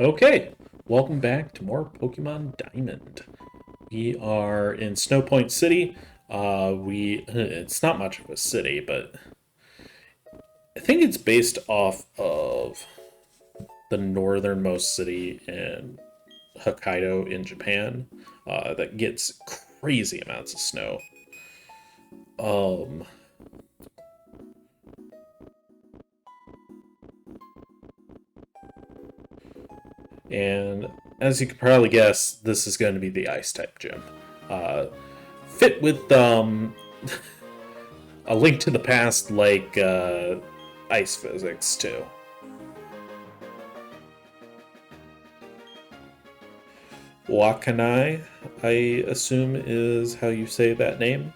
Okay, welcome back to more Pokemon Diamond. We are in Snowpoint City. It's not much of a city, but I think it's based off of the northernmost city in Hokkaido in Japan that gets crazy amounts of snow. Um, and as you can probably guess, this is going to be the Ice-type gym. Uh, Fit with a link to the past like ice physics too. Wakanai, I assume is how you say that name.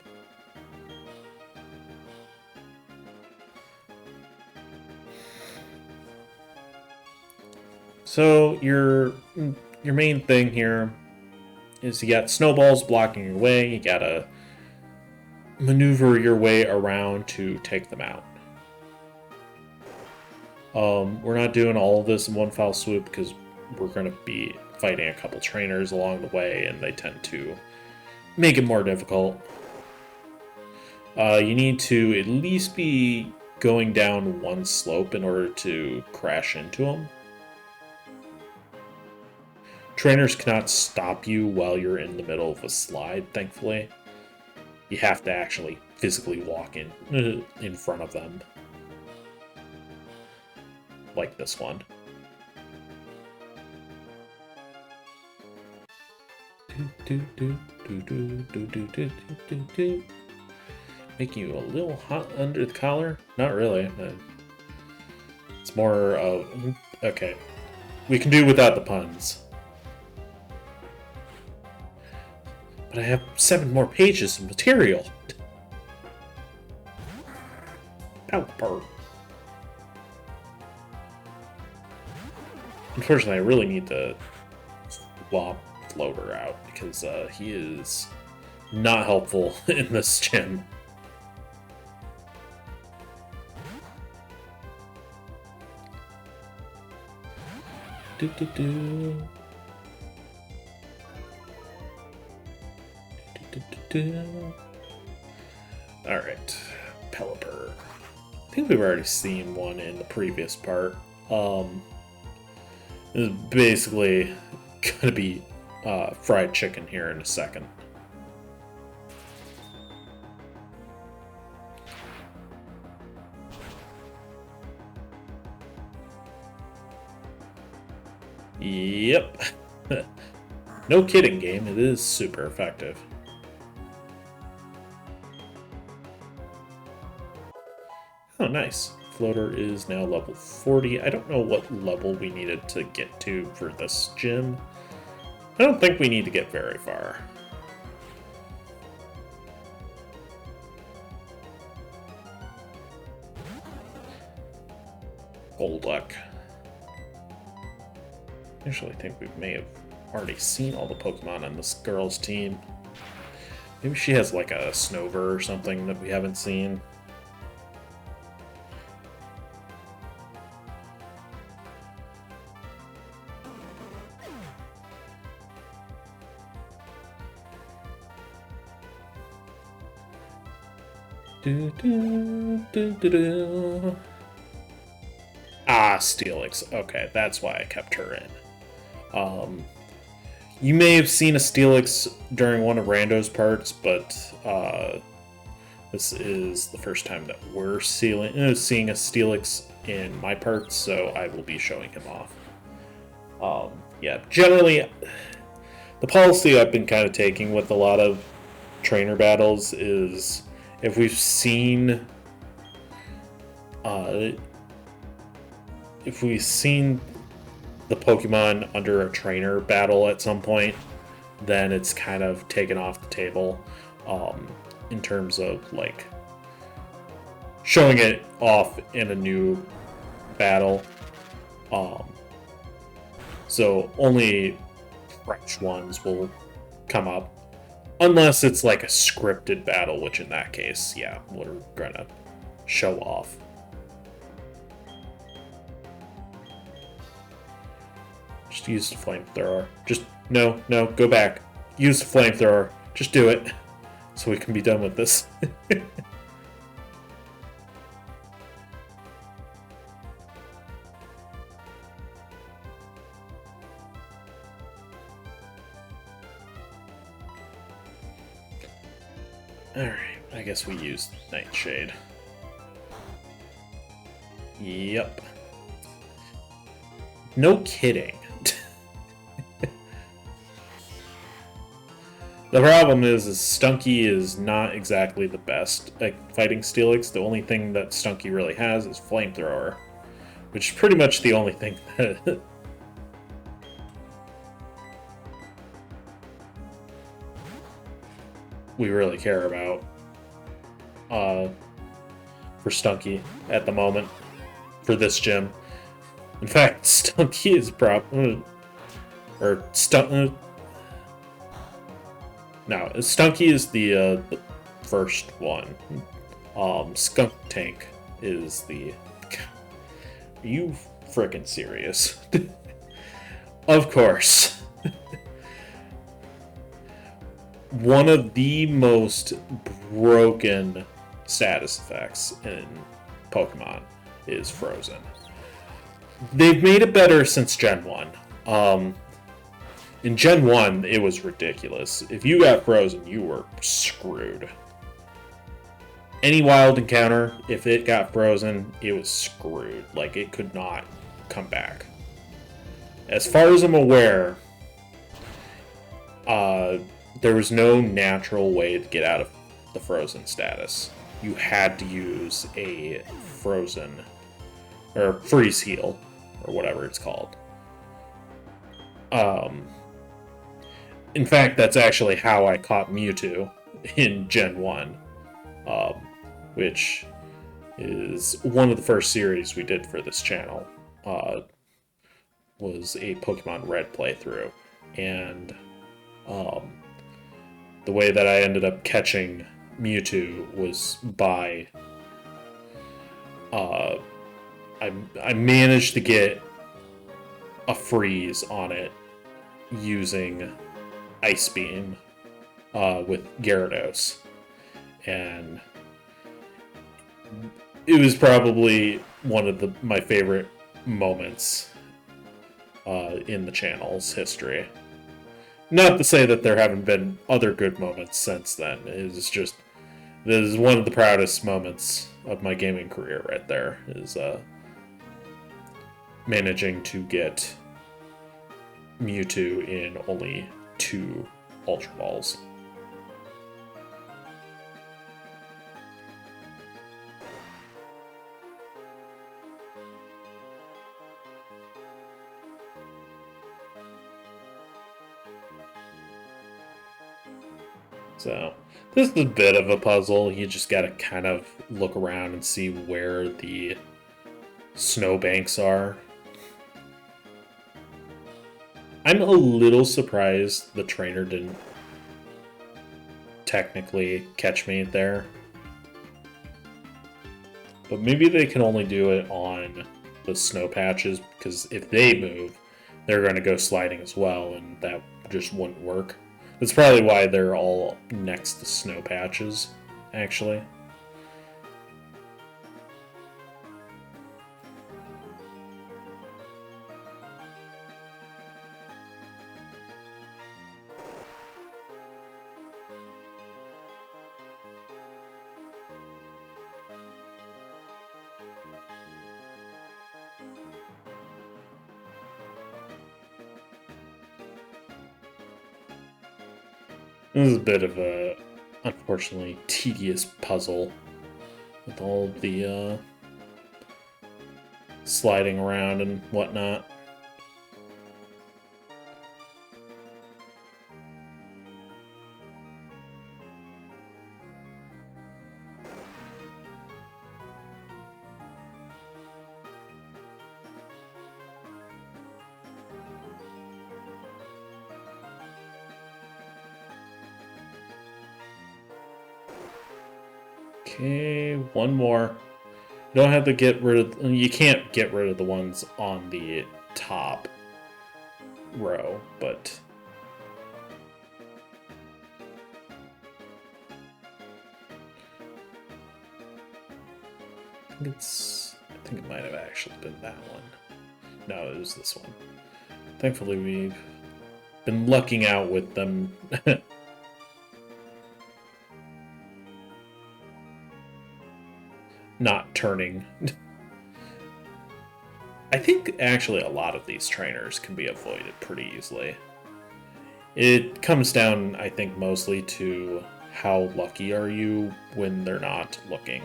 So your main thing here is you got snowballs blocking your way. You gotta maneuver your way around to take them out. We're not doing all of this in one foul swoop because we're going to be fighting a couple trainers along the way, and they tend to make it more difficult. You need to at least be going down one slope in order to crash into them. Trainers cannot stop you while you're in the middle of a slide, thankfully. You have to actually physically walk in front of them. Like this one. Making you a little hot under the collar? Not really. It's more of... Okay. We can do without the puns. But I have 7 more pages of material. Pelipper. Unfortunately, I really need to swap Floater out because he is not helpful in this gym. Alright, Pelipper. I think we've already seen one in the previous part. This is basically gonna be fried chicken here in a second. Yep. No kidding, game. It is super effective. Oh, nice. Floater is now level 40. I don't know what level we needed to get to for this gym. I don't think we need to get very far. Golduck. Actually, I think we may have already seen all the Pokemon on this girl's team. Maybe she has like a Snover or something that we haven't seen. Ah, Steelix. Okay, that's why I kept her in. You may have seen a Steelix during one of Rando's parts, but this is the first time that we're seeing a Steelix in my parts, so I will be showing him off. Yeah, generally, the policy I've been kind of taking with a lot of trainer battles is if we've seen the Pokemon under a trainer battle at some point, then it's kind of taken off the table in terms of like showing it off in a new battle. So only fresh ones will come up. Unless it's like a scripted battle, which in that case, yeah, we're gonna show off. Just use the flamethrower. Just, no, go back. Use the flamethrower. Just do it. So we can be done with this. Alright, I guess we use Nightshade. Yep. No kidding. The problem is Stunky is not exactly the best at fighting Steelix. The only thing that Stunky really has is Flamethrower, which is pretty much the only thing that we really care about for Stunky at the moment for this gym. In fact, Stunky is Stunky is the first one. Skunk Tank is the. Are you frickin' serious? Of course. One of the most broken status effects in Pokemon is Frozen. They've made it better since Gen 1. In Gen 1, it was ridiculous. If you got Frozen, you were screwed. Any wild encounter, if it got Frozen, it was screwed. Like, it could not come back. As far as I'm aware, there was no natural way to get out of the Frozen status. You had to use a Frozen, or Freeze Heal, or whatever it's called. In fact, that's actually how I caught Mewtwo in Gen 1, which is one of the first series we did for this channel, was a Pokemon Red playthrough, and the way that I ended up catching Mewtwo was by I managed to get a freeze on it using Ice Beam with Gyarados, and it was probably one of my favorite moments in the channel's history. Not to say that there haven't been other good moments since then. It's just, this is one of the proudest moments of my gaming career right there, is managing to get Mewtwo in only 2 Ultra Balls. So, this is a bit of a puzzle. You just gotta kind of look around and see where the snowbanks are. I'm a little surprised the trainer didn't technically catch me there. But maybe they can only do it on the snow patches, because if they move, they're going to go sliding as well, and that just wouldn't work. That's probably why they're all next to snow patches, actually. This is a bit of a, unfortunately, tedious puzzle with all the sliding around and whatnot. Okay, one more. You don't have to get rid of... You can't get rid of the ones on the top. row, but I think it might have actually been that one. No, it was this one. Thankfully, we've been lucking out with them. Not turning. I think actually a lot of these trainers can be avoided pretty easily. It comes down, I think, mostly to how lucky are you when they're not looking.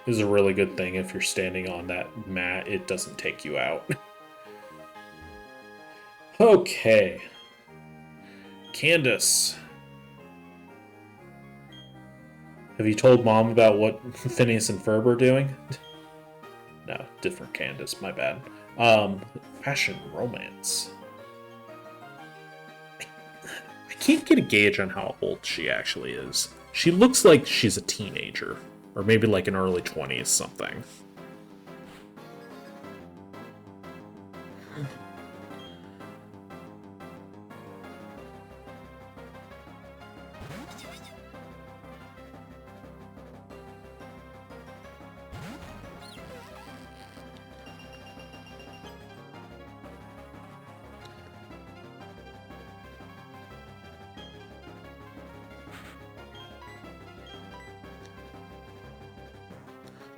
Is a really good thing if you're standing on that mat, it doesn't take you out. Okay. Candice. Have you told Mom about what Phineas and Ferb are doing? No, different Candice, my bad. Fashion romance. I can't get a gauge on how old she actually is. She looks like she's a teenager. Or maybe like an early 20s something.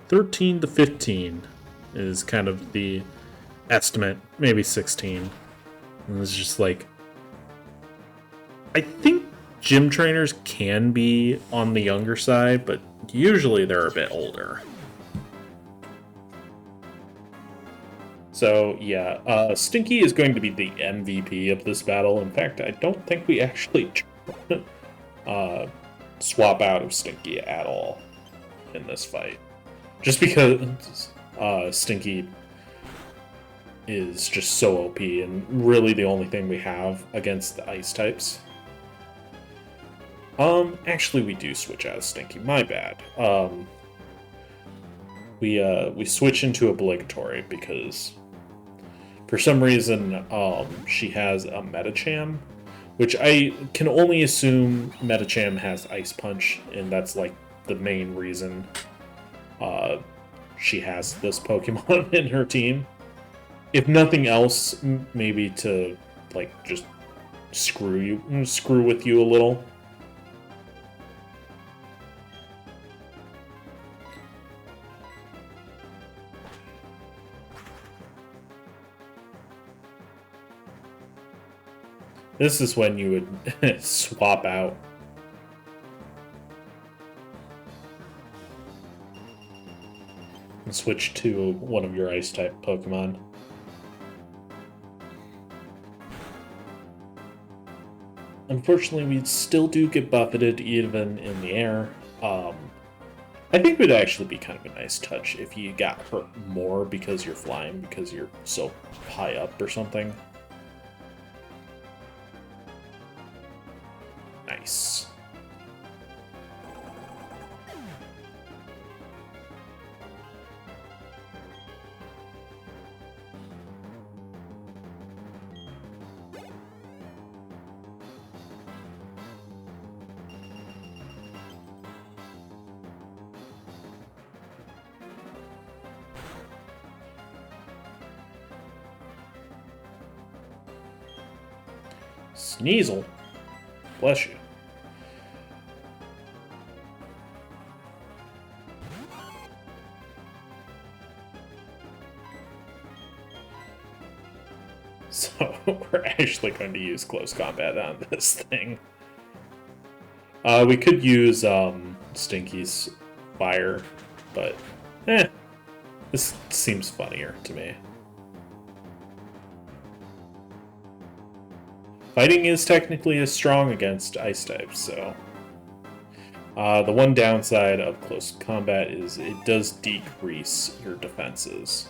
$13 to $15 is kind of the estimate, maybe 16. And it's just like, I think gym trainers can be on the younger side, but usually they're a bit older. So yeah, Stunky is going to be the MVP of this battle. In fact, I don't think we actually swap out of Stunky at all in this fight. Just because Stunky is just so OP and really the only thing we have against the ice types. Actually we do switch out of Stunky, my bad. We switch into obligatory because for some reason she has a Metacham, which I can only assume Metacham has Ice Punch, and that's like the main reason she has this Pokemon in her team. If nothing else, maybe to like just screw with you a little. This is when you would swap out. And switch to one of your Ice-type Pokemon. Unfortunately, we still do get buffeted even in the air. I think it would actually be kind of a nice touch if you got hurt more because you're flying, because you're so high up or something. Nice. Sneasel. Bless you. So, we're actually going to use close combat on this thing. We could use Stinky's fire, but this seems funnier to me. Fighting is technically as strong against ice types, so the one downside of close combat is it does decrease your defenses.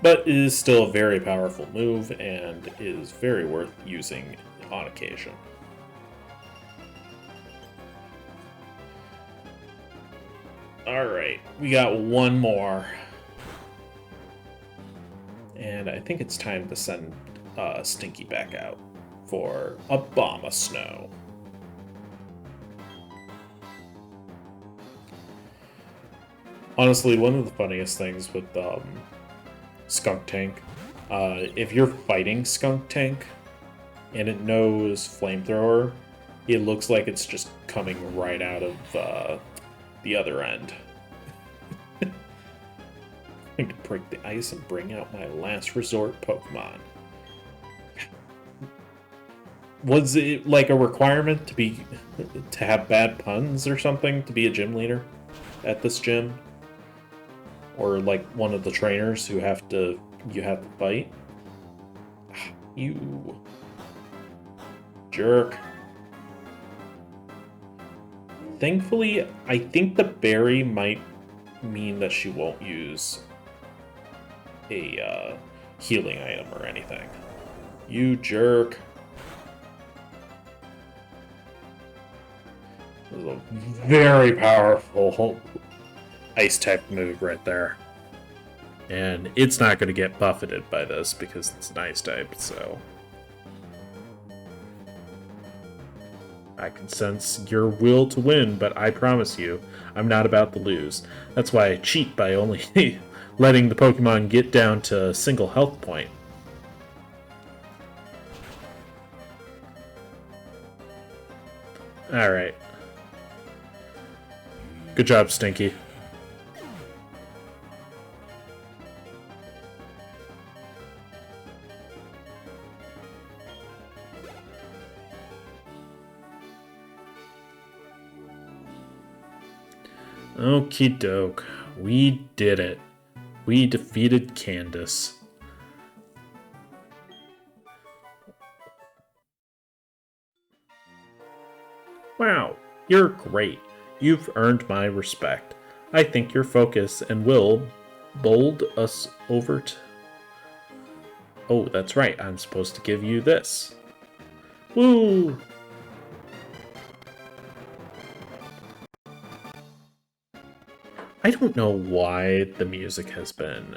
But it is still a very powerful move and is very worth using on occasion. Alright, we got one more. And I think it's time to send Stunky back out for a bomb of snow. Honestly, one of the funniest things with Skunk Tank, if you're fighting Skunk Tank and it knows Flamethrower, it looks like it's just coming right out of the other end. I can break the ice and bring out my last resort Pokemon. Was it like a requirement to have bad puns or something to be a gym leader at this gym? Or like one of the trainers who you have to fight? You jerk. Thankfully, I think the berry might mean that she won't use a healing item or anything. You jerk. This is a very powerful Ice-type move right there. And it's not going to get buffeted by this because it's an Ice-type, so... I can sense your will to win, but I promise you, I'm not about to lose. That's why I cheat by only letting the Pokemon get down to a single health point. Alright. Good job, Stunky. Okie doke. We did it. We defeated Candice. Wow, you're great. You've earned my respect. I think your focus and will bowled us over to... Oh, that's right. I'm supposed to give you this. Woo! I don't know why the music has been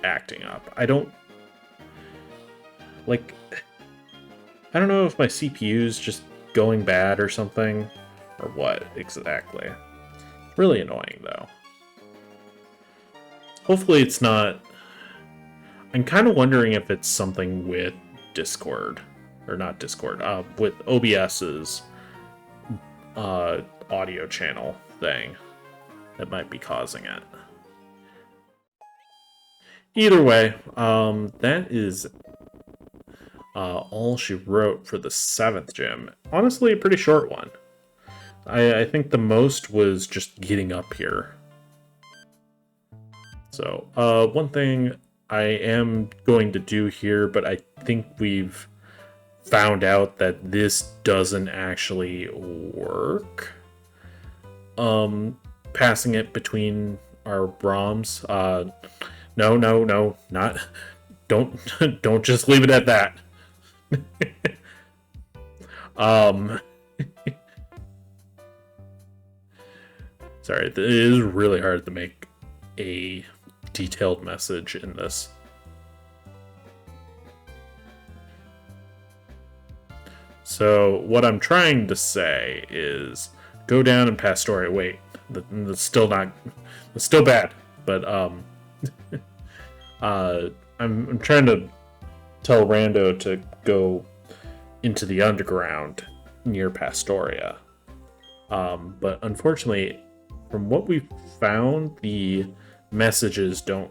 acting up. I don't know if my CPU's just going bad or something, or what exactly. Really annoying, though. Hopefully it's not... I'm kind of wondering if it's something with Discord, or not Discord, with OBS's audio channel thing that might be causing it. Either way, that is all she wrote for the 7th gym. Honestly, a pretty short one. I think the most was just getting up here. So, one thing I am going to do here, but I think we've found out that this doesn't actually work. Passing it between our ROMs. No, not. Don't just leave it at that. Sorry, it is really hard to make a detailed message in this. So what I'm trying to say is go down and pass story. Wait, that's still not. That's still bad. But I'm trying to tell Rando to go into the underground near Pastoria. But unfortunately, from what we've found, the messages don't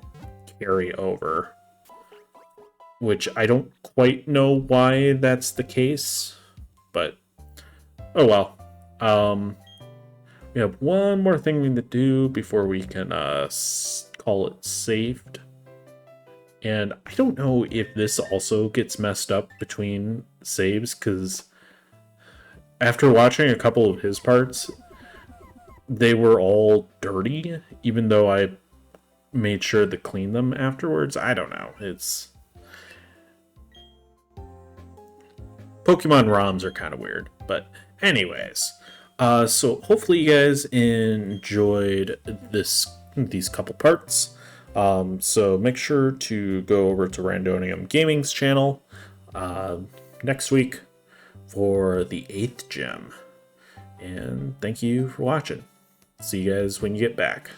carry over. Which I don't quite know why that's the case. But, oh well. We have one more thing we need to do before we can call it saved. And I don't know if this also gets messed up between saves, because after watching a couple of his parts, they were all dirty, even though I made sure to clean them afterwards. I don't know. It's... Pokemon ROMs are kind of weird. But anyways, So hopefully you guys enjoyed these couple parts. So make sure to go over to Randonium Gaming's channel next week for the 8th gem. And thank you for watching. See you guys when you get back.